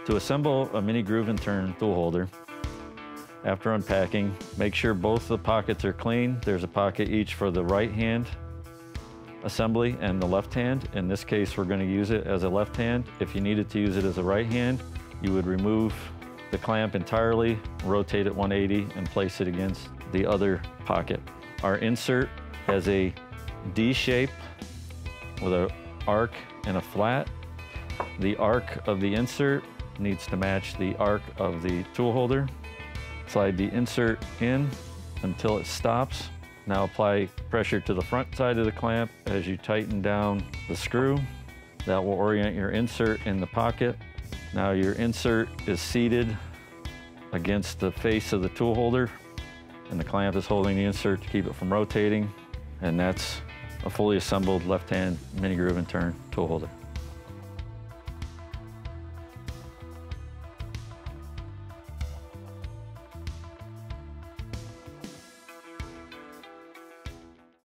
To assemble a mini groove and turn tool holder, after unpacking, make sure both the pockets are clean. There's a pocket each for the right hand assembly and the left hand. In this case, we're going to use it as a left hand. If you needed to use it as a right hand, you would remove the clamp entirely, rotate it 180, and place it against the other pocket. Our insert has a D shape with an arc and a flat. The arc of the insert needs to match the arc of the tool holder. Slide the insert in until it stops. Now apply pressure to the front side of the clamp as you tighten down the screw. That will orient your insert in the pocket. Now your insert is seated against the face of the tool holder, and the clamp is holding the insert to keep it from rotating. And that's a fully assembled left-hand mini groove and turn tool holder.